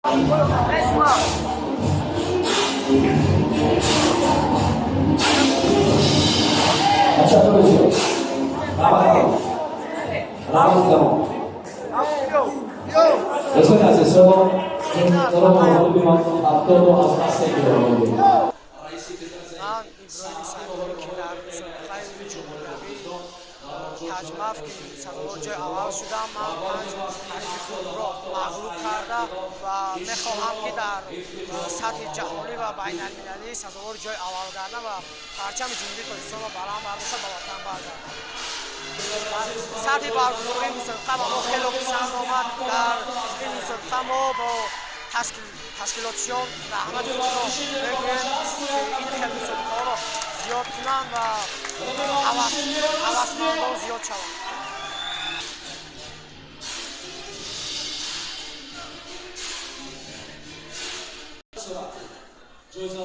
Eso es asesor, solo con el último todo hace que lo تجمع که سوار جای اول شدم من 5 حریف خود را مغلوب کرده و میخواهم که در سطح جهانی و بین المللی سزاوار جای اول گردم و پرچم جمهوری تاجیکستان را بلند برداشته به وطن برگردم. سطح برگزاری مسابقه به ما خیلی پسند آمد. در این مسابقه ما با تشکیلاتیان رحمت خود را میگوییم که این خیلی مسابقه ها را زیاد کنند و هوسمندان زیاد شوند. جایزه